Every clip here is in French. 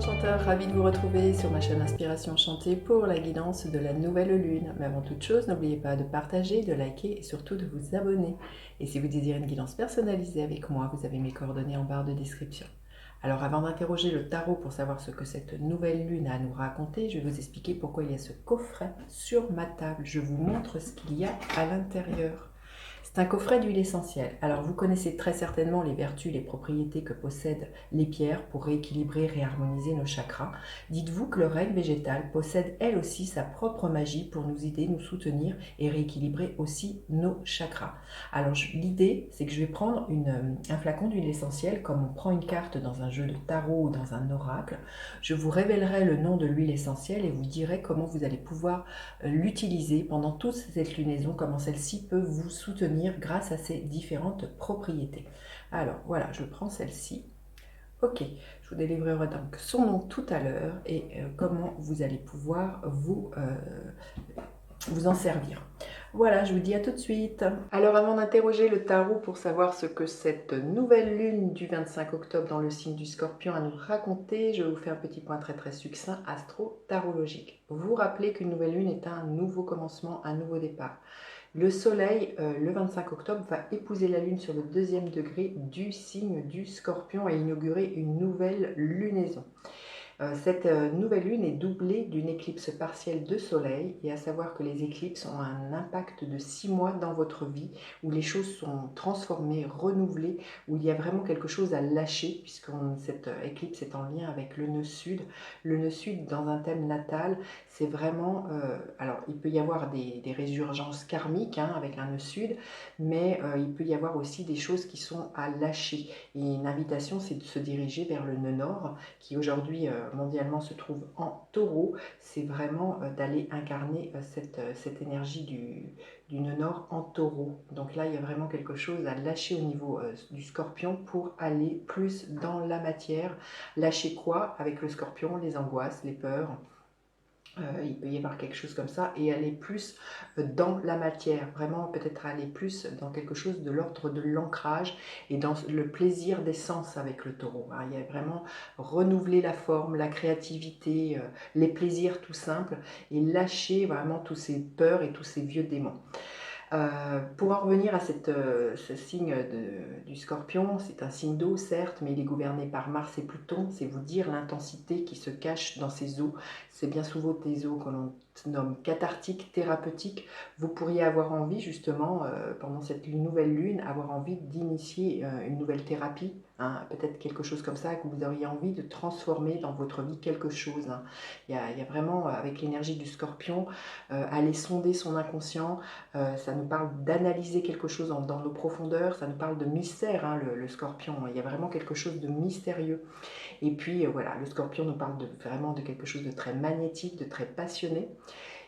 enchanteur, ravi de vous retrouver sur ma chaîne Inspiration Chantée pour la guidance de la nouvelle lune. Mais avant toute chose, n'oubliez pas de partager, de liker et surtout de vous abonner. Et si vous désirez une guidance personnalisée avec moi, vous avez mes coordonnées en barre de description. Alors avant d'interroger le tarot pour savoir ce que cette nouvelle lune a à nous raconter, je vais vous expliquer pourquoi il y a ce coffret sur ma table. Je vous montre ce qu'il y a à l'intérieur. C'est un coffret d'huile essentielle. Alors vous connaissez très certainement les vertus, les propriétés que possèdent les pierres pour rééquilibrer, réharmoniser nos chakras. Dites-vous que le règne végétal possède elle aussi sa propre magie pour nous aider, nous soutenir et rééquilibrer aussi nos chakras. Alors l'idée, c'est que je vais prendre un flacon d'huile essentielle comme on prend une carte dans un jeu de tarot ou dans un oracle. Je vous révélerai le nom de l'huile essentielle et vous dirai comment vous allez pouvoir l'utiliser pendant toute cette lunaison, comment celle-ci peut vous soutenir grâce à ses différentes propriétés. Alors voilà, je prends celle-ci. Ok, je vous délivrerai donc son nom tout à l'heure et comment vous allez pouvoir vous en servir. Voilà, je vous dis à tout de suite. Alors avant d'interroger le tarot pour savoir ce que cette nouvelle lune du 25 octobre dans le signe du Scorpion a nous raconter, je vais vous faire un petit point très succinct astro-tarologique. Vous rappelez qu'une nouvelle lune est un nouveau commencement, un nouveau départ. Le soleil, le 25 octobre, va épouser la lune sur le 2e degré du signe du Scorpion et inaugurer une nouvelle lunaison. Cette nouvelle lune est doublée d'une éclipse partielle de soleil, et à savoir que les éclipses ont un impact de 6 mois dans votre vie, où les choses sont transformées, renouvelées, où il y a vraiment quelque chose à lâcher, puisque cette éclipse est en lien avec le nœud sud. Le nœud sud, dans un thème natal, c'est vraiment... alors, il peut y avoir des résurgences karmiques avec un nœud sud, mais il peut y avoir aussi des choses qui sont à lâcher. Et une invitation, c'est de se diriger vers le nœud nord, qui aujourd'hui mondialement se trouve en taureau. C'est vraiment d'aller incarner cette énergie du nœud nord en taureau. Donc là, il y a vraiment quelque chose à lâcher au niveau du scorpion pour aller plus dans la matière. Lâcher quoi avec le scorpion? Les angoisses, les peurs. Il peut y avoir quelque chose comme ça et aller plus dans la matière, vraiment peut-être aller plus dans quelque chose de l'ordre de l'ancrage et dans le plaisir des sens avec le taureau. Il y a vraiment renouveler la forme, la créativité, les plaisirs tout simples et lâcher vraiment tous ces peurs et tous ces vieux démons. Pour en revenir à ce signe du Scorpion, c'est un signe d'eau certes, mais il est gouverné par Mars et Pluton. C'est vous dire l'intensité qui se cache dans ces eaux. C'est bien souvent des eaux que l'on nomme cathartiques, thérapeutiques. Vous pourriez avoir envie justement, pendant cette nouvelle lune, avoir envie d'initier une nouvelle thérapie. Peut-être quelque chose comme ça, que vous auriez envie de transformer dans votre vie quelque chose. Il y a vraiment, avec l'énergie du Scorpion, aller sonder son inconscient. Ça nous parle d'analyser quelque chose dans nos profondeurs, ça nous parle de mystère, le Scorpion. Il y a vraiment quelque chose de mystérieux. Et puis voilà, le Scorpion nous parle vraiment de quelque chose de très magnétique, de très passionné.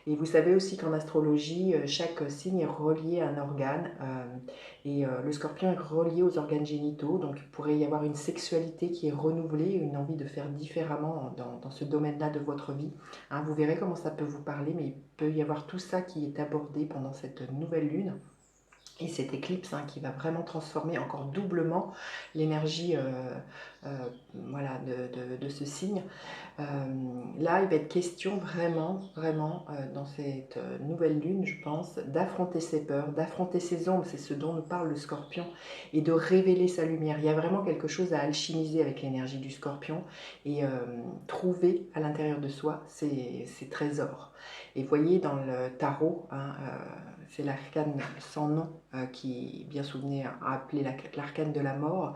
Et vous savez aussi qu'en astrologie, chaque signe est relié à un organe. Et le Scorpion est relié aux organes génitaux. Donc il pourrait y avoir une sexualité qui est renouvelée, une envie de faire différemment dans ce domaine-là de votre vie. Vous verrez comment ça peut vous parler, mais il peut y avoir tout ça qui est abordé pendant cette nouvelle lune. Et cette éclipse qui va vraiment transformer encore doublement l'énergie voilà, de ce signe. Là, il va être question vraiment dans cette nouvelle lune, je pense, d'affronter ses peurs, d'affronter ses ombres, c'est ce dont nous parle le Scorpion, et de révéler sa lumière. Il y a vraiment quelque chose à alchimiser avec l'énergie du Scorpion et trouver à l'intérieur de soi ses trésors. Et voyez, dans le tarot, c'est l'arcane sans nom qui, bien souvenez, a appelé l'arcane de la mort,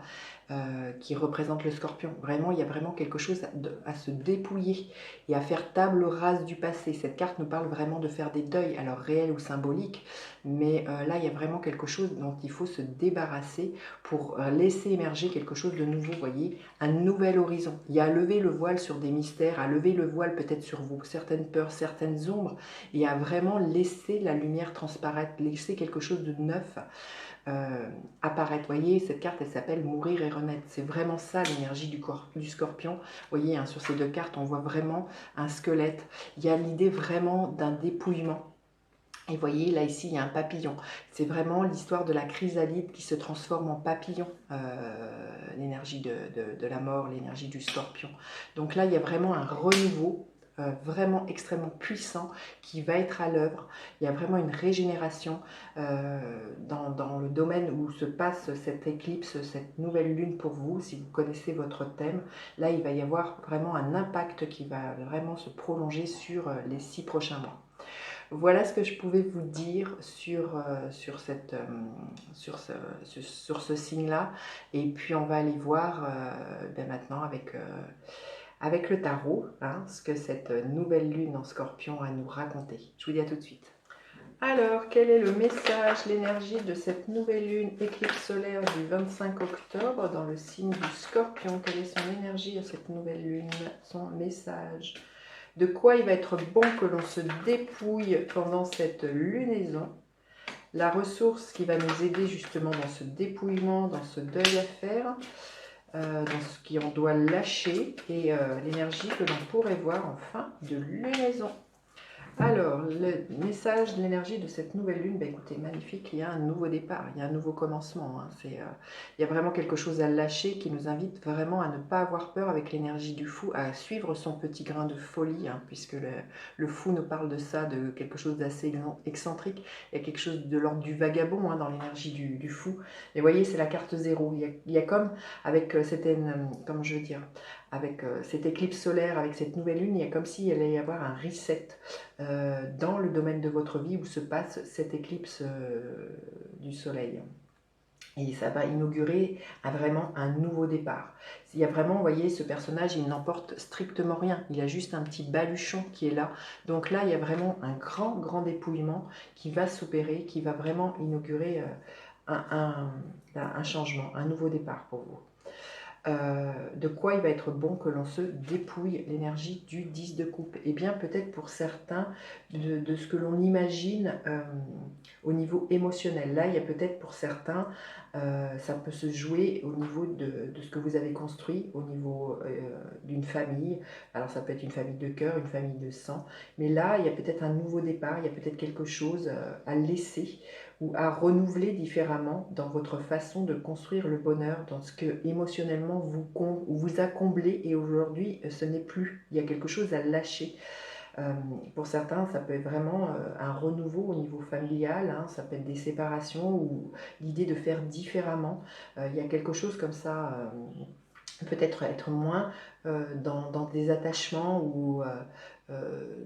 qui représente le Scorpion. Vraiment, il y a vraiment quelque chose à se dépouiller et à faire table rase du passé. Cette carte nous parle vraiment de faire des deuils, alors réels ou symboliques, mais là, il y a vraiment quelque chose dont il faut se débarrasser pour laisser émerger quelque chose de nouveau, vous voyez, un nouvel horizon. Il y a à lever le voile sur des mystères, à lever le voile peut-être sur certaines peurs, certaines ombres, et à vraiment laisser la lumière transparaître, laisser quelque chose de neuf apparaître. Vous voyez, cette carte, elle s'appelle Mourir et renaître. C'est vraiment ça l'énergie du Scorpion. Vous voyez, sur ces deux cartes, on voit vraiment un squelette. Il y a l'idée vraiment d'un dépouillement. Et vous voyez, là, ici, il y a un papillon. C'est vraiment l'histoire de la chrysalide qui se transforme en papillon, l'énergie de la mort, l'énergie du scorpion. Donc là, il y a vraiment un renouveau, vraiment extrêmement puissant qui va être à l'œuvre. Il y a vraiment une régénération dans le domaine où se passe cette éclipse, cette nouvelle lune pour vous, si vous connaissez votre thème. Là, il va y avoir vraiment un impact qui va vraiment se prolonger sur les 6 prochains mois. Voilà ce que je pouvais vous dire sur ce signe-là. Et puis on va aller voir maintenant avec le tarot, hein, ce que cette nouvelle lune en scorpion a à nous raconter. Je vous dis à tout de suite. Alors, quel est le message, l'énergie de cette nouvelle lune éclipse solaire du 25 octobre dans le signe du scorpion? Quelle est son énergie à cette nouvelle lune, son message? De quoi il va être bon que l'on se dépouille pendant cette lunaison, la ressource qui va nous aider justement dans ce dépouillement, dans ce deuil à faire, dans ce qu'on doit lâcher, et l'énergie que l'on pourrait voir en fin de lunaison. Alors, le message, l'énergie de cette nouvelle lune, écoutez, magnifique, il y a un nouveau départ, il y a un nouveau commencement. Hein, il y a vraiment quelque chose à lâcher qui nous invite vraiment à ne pas avoir peur avec l'énergie du fou, à suivre son petit grain de folie, hein, puisque le fou nous parle de ça, de quelque chose d'assez excentrique. Il y a quelque chose de l'ordre du vagabond, hein, dans l'énergie du fou. Et vous voyez, c'est la carte 0. Il y a comme, avec comme je veux dire, avec cette éclipse solaire, avec cette nouvelle lune, il y a comme s'il allait y avoir un reset dans le domaine de votre vie où se passe cette éclipse du soleil. Et ça va inaugurer vraiment un nouveau départ. Il y a vraiment, vous voyez, ce personnage, il n'emporte strictement rien. Il a juste un petit baluchon qui est là. Donc là, il y a vraiment un grand, grand dépouillement qui va s'opérer, qui va vraiment inaugurer un changement, un nouveau départ pour vous. De quoi il va être bon que l'on se dépouille, l'énergie du 10 de coupe. Et bien peut-être pour certains de ce que l'on imagine au niveau émotionnel. Là, il y a peut-être pour certains, ça peut se jouer au niveau de ce que vous avez construit, au niveau d'une famille. Alors ça peut être une famille de cœur, une famille de sang. Mais là, il y a peut-être un nouveau départ, il y a peut-être quelque chose à laisser ou à renouveler différemment dans votre façon de construire le bonheur, dans ce que émotionnellement vous a comblé et aujourd'hui ce n'est plus. Il y a quelque chose à lâcher. Pour certains, ça peut être vraiment un renouveau au niveau familial, hein, ça peut être des séparations ou l'idée de faire différemment. Il y a quelque chose comme ça, peut-être être moins dans des attachements ou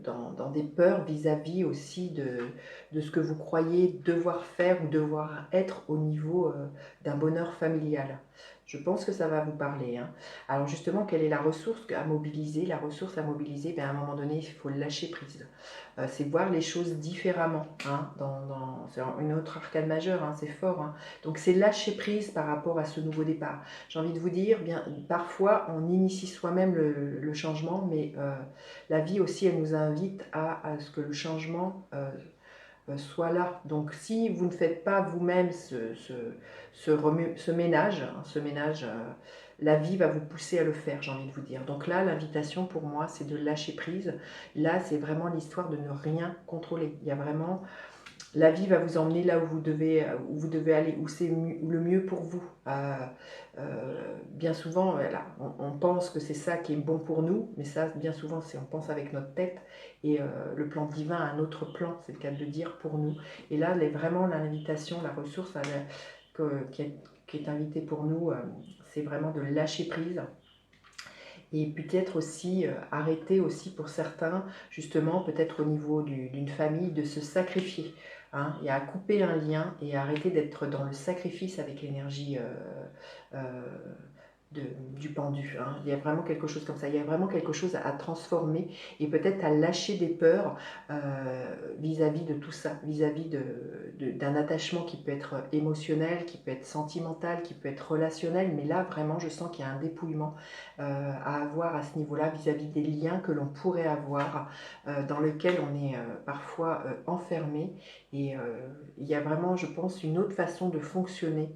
dans des peurs vis-à-vis aussi de ce que vous croyez devoir faire ou devoir être au niveau d'un bonheur familial. Je pense que ça va vous parler. Hein. Alors justement, quelle est la ressource à mobiliser? La ressource à mobiliser, à un moment donné, il faut lâcher prise. C'est voir les choses différemment. Hein, c'est une autre arcane majeure, hein, c'est fort. Hein. Donc c'est lâcher prise par rapport à ce nouveau départ. J'ai envie de vous dire, parfois on initie soi-même le changement, mais la vie aussi, elle nous invite à ce que le changement soit là. Donc si vous ne faites pas vous-même ce ménage, la vie va vous pousser à le faire, j'ai envie de vous dire. Donc là, l'invitation pour moi, c'est de lâcher prise. Là, c'est vraiment l'histoire de ne rien contrôler. Il y a vraiment... La vie va vous emmener là où vous devez aller, où c'est le mieux pour vous. Bien souvent, voilà, on pense que c'est ça qui est bon pour nous, mais ça, bien souvent, on pense avec notre tête, et le plan divin a un autre plan, c'est le cas de le dire, pour nous. Et là, vraiment l'invitation, la ressource qui est invitée pour nous, c'est vraiment de lâcher prise. Et peut-être aussi arrêter aussi pour certains, justement, peut-être au niveau d'une famille, de se sacrifier. Hein, et à couper un lien et à arrêter d'être dans le sacrifice avec l'énergie du pendu. Hein. Il y a vraiment quelque chose comme ça. Il y a vraiment quelque chose à transformer et peut-être à lâcher des peurs vis-à-vis de tout ça, vis-à-vis d'un attachement qui peut être émotionnel, qui peut être sentimental, qui peut être relationnel. Mais là, vraiment, je sens qu'il y a un dépouillement à avoir à ce niveau-là vis-à-vis des liens que l'on pourrait avoir, dans lesquels on est parfois enfermé. Et il y a vraiment, je pense, une autre façon de fonctionner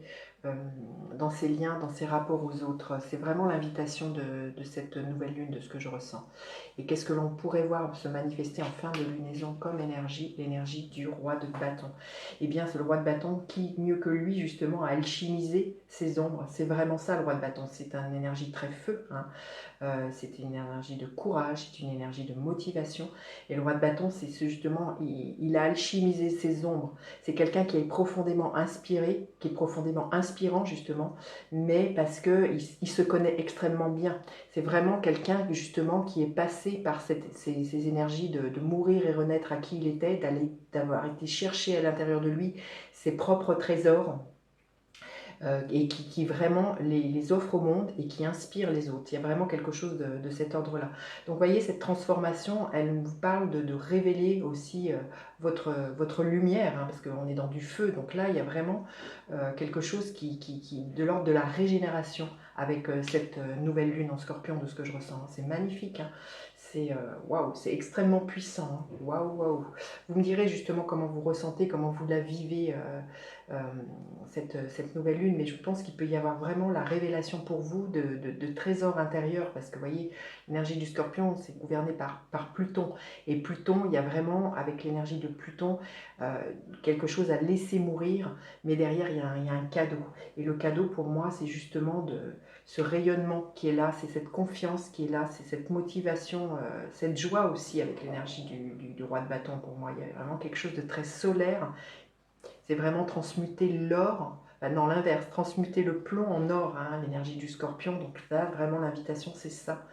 dans ses liens, dans ses rapports aux autres. C'est vraiment l'invitation de cette nouvelle lune, de ce que je ressens. Et qu'est-ce que l'on pourrait voir se manifester en fin de lunaison comme énergie? L'énergie du roi de bâton. Eh bien, c'est le roi de bâton qui, mieux que lui, justement, a alchimisé ses ombres. C'est vraiment ça, le roi de bâton. C'est une énergie très feu, hein. C'est une énergie de courage, c'est une énergie de motivation. Et le roi de bâton, c'est justement, il a alchimisé ses ombres. C'est quelqu'un qui est profondément inspiré, qui est profondément inspirant justement, mais parce qu'il se connaît extrêmement bien. C'est vraiment quelqu'un justement qui est passé par ces énergies de mourir et renaître à qui il était, d'avoir été chercher à l'intérieur de lui ses propres trésors. Et qui vraiment les offre au monde et qui inspire les autres. Il y a vraiment quelque chose de cet ordre-là. Donc vous voyez, cette transformation, elle vous parle de révéler aussi votre lumière, hein, parce qu'on est dans du feu. Donc là, il y a vraiment quelque chose qui de l'ordre de la régénération avec cette nouvelle lune en scorpion, de ce que je ressens. C'est magnifique, hein. C'est waouh, c'est extrêmement puissant. Hein. Waouh, waouh. Vous me direz justement comment vous ressentez, comment vous la vivez, cette nouvelle lune, mais je pense qu'il peut y avoir vraiment la révélation pour vous de trésors intérieurs, parce que vous voyez, l'énergie du scorpion, c'est gouverné par Pluton, et Pluton, il y a vraiment, avec l'énergie de Pluton, quelque chose à laisser mourir, mais derrière, il y a un cadeau, et le cadeau, pour moi, c'est justement ce rayonnement qui est là, c'est cette confiance qui est là, c'est cette motivation, cette joie aussi avec l'énergie du roi de bâton. Pour moi, il y a vraiment quelque chose de très solaire. C'est vraiment transmuter l'or, non l'inverse, transmuter le plomb en or, hein, l'énergie du scorpion. Donc là, vraiment l'invitation, c'est ça,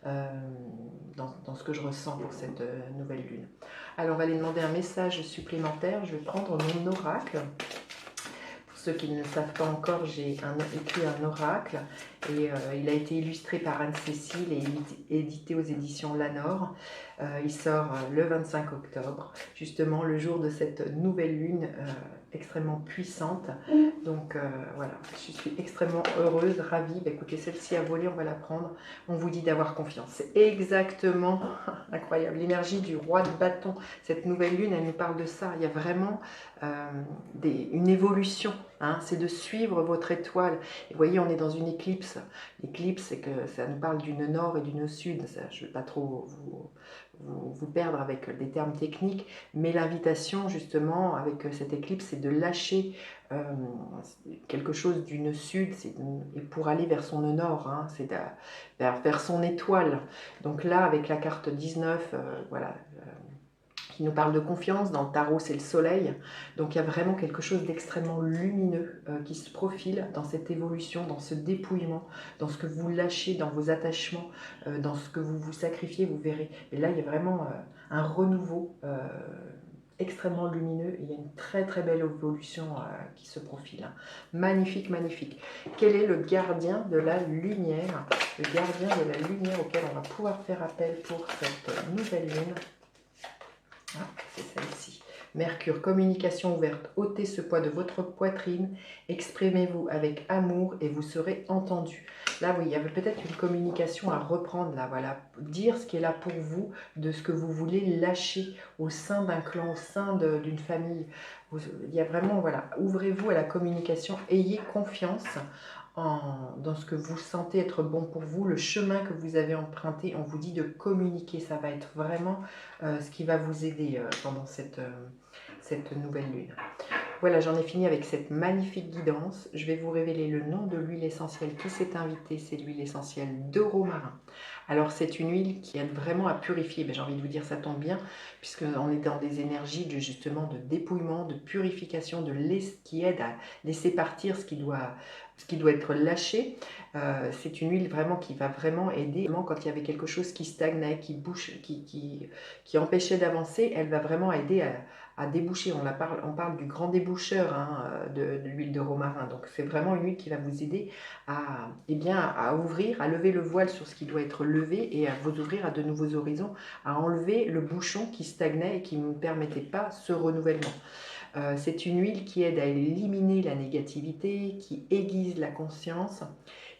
dans ce que je ressens pour cette nouvelle lune. Alors on va aller demander un message supplémentaire. Je vais prendre mon oracle. Pour ceux qui ne le savent pas encore, j'ai écrit un oracle et il a été illustré par Anne-Cécile et édité aux éditions Lanor. Il sort le 25 octobre, justement le jour de cette nouvelle lune extrêmement puissante. Donc voilà, je suis extrêmement heureuse, ravie. Bah, écoutez, celle-ci a volé, on va la prendre. On vous dit d'avoir confiance. C'est exactement incroyable. L'énergie du roi de bâton. Cette nouvelle lune, elle nous parle de ça. Il y a vraiment une évolution. Hein, c'est de suivre votre étoile. Et vous voyez, on est dans une éclipse. L'éclipse, c'est que ça nous parle d'une nord et d'une sud. Ça, je ne vais pas trop vous perdre avec des termes techniques, mais l'invitation, justement, avec cette éclipse, c'est de lâcher quelque chose d'une sud, et pour aller vers son nord, hein, c'est vers son étoile. Donc là, avec la carte 19, voilà, qui nous parle de confiance. Dans le tarot, c'est le soleil. Donc il y a vraiment quelque chose d'extrêmement lumineux qui se profile dans cette évolution, dans ce dépouillement, dans ce que vous lâchez, dans vos attachements, dans ce que vous vous sacrifiez, vous verrez. Et là, il y a vraiment un renouveau extrêmement lumineux. Et il y a une très très belle évolution qui se profile. Hein. Magnifique, magnifique. Quel est le gardien de la lumière? Le gardien de la lumière auquel on va pouvoir faire appel pour cette nouvelle lune. Ah, c'est celle-ci. Mercure, communication ouverte. Ôtez ce poids de votre poitrine. Exprimez-vous avec amour et vous serez entendu. Là, oui, il y avait peut-être une communication à reprendre. Là, voilà. Dire ce qui est là pour vous, de ce que vous voulez lâcher au sein d'un clan, au sein d'une famille. Il y a vraiment, voilà, ouvrez-vous à la communication. Ayez confiance dans ce que vous sentez être bon pour vous, le chemin que vous avez emprunté. On vous dit de communiquer, ça va être vraiment ce qui va vous aider pendant cette nouvelle lune. Voilà, j'en ai fini avec cette magnifique guidance. Je vais vous révéler le nom de l'huile essentielle qui s'est invitée. C'est l'huile essentielle de romarin. Alors, c'est une huile qui aide vraiment à purifier. J'ai envie de vous dire, ça tombe bien, puisqu'on est dans des énergies justement de dépouillement, de purification, qui aide à laisser partir ce qui doit être lâché. C'est une huile vraiment qui va vraiment aider. Quand il y avait quelque chose qui stagnait, qui bouche, qui empêchait d'avancer, elle va vraiment aider à déboucher. On parle du grand déboucheur, hein, de l'huile de romarin. Donc c'est vraiment une huile qui va vous aider à ouvrir, à lever le voile sur ce qui doit être levé et à vous ouvrir à de nouveaux horizons, à enlever le bouchon qui stagnait et qui ne permettait pas ce renouvellement. C'est une huile qui aide à éliminer la négativité, qui aiguise la conscience.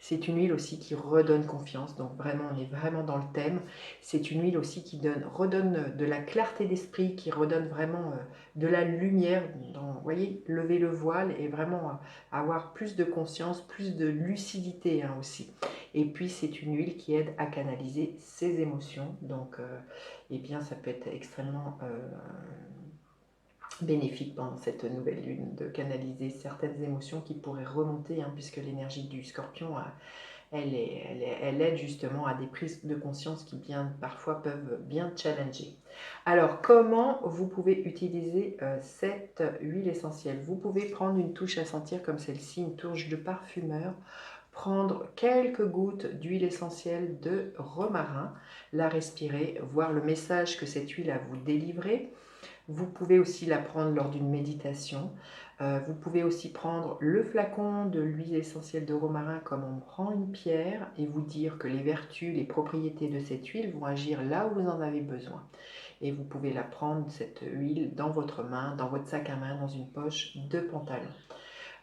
C'est une huile aussi qui redonne confiance, donc vraiment, on est vraiment dans le thème. C'est une huile aussi qui redonne de la clarté d'esprit, qui redonne vraiment de la lumière. Vous voyez, lever le voile et vraiment avoir plus de conscience, plus de lucidité hein, aussi. Et puis, c'est une huile qui aide à canaliser ses émotions. Donc, eh bien, ça peut être extrêmement bénéfique pendant cette nouvelle lune de canaliser certaines émotions qui pourraient remonter, hein, puisque l'énergie du scorpion, elle aide justement à des prises de conscience qui bien parfois peuvent bien challenger. Alors, comment vous pouvez utiliser cette huile essentielle? Vous pouvez prendre une touche à sentir comme celle-ci, une touche de parfumeur, prendre quelques gouttes d'huile essentielle de romarin, la respirer, voir le message que cette huile a vous délivré. Vous pouvez aussi la prendre lors d'une méditation. Vous pouvez aussi prendre le flacon de l'huile essentielle de romarin comme on prend une pierre et vous dire que les vertus, les propriétés de cette huile vont agir là où vous en avez besoin. Et vous pouvez la prendre, cette huile, dans votre main, dans votre sac à main, dans une poche de pantalon.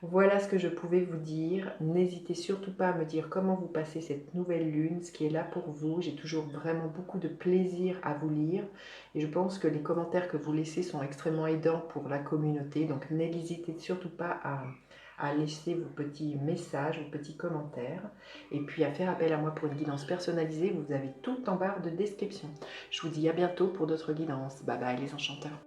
Voilà ce que je pouvais vous dire. N'hésitez surtout pas à me dire comment vous passez cette nouvelle lune, ce qui est là pour vous. J'ai toujours vraiment beaucoup de plaisir à vous lire et je pense que les commentaires que vous laissez sont extrêmement aidants pour la communauté. Donc n'hésitez surtout pas à laisser vos petits messages, vos petits commentaires et puis à faire appel à moi pour une guidance personnalisée. Vous avez tout en barre de description. Je vous dis à bientôt pour d'autres guidances. Bye bye les enchanteurs.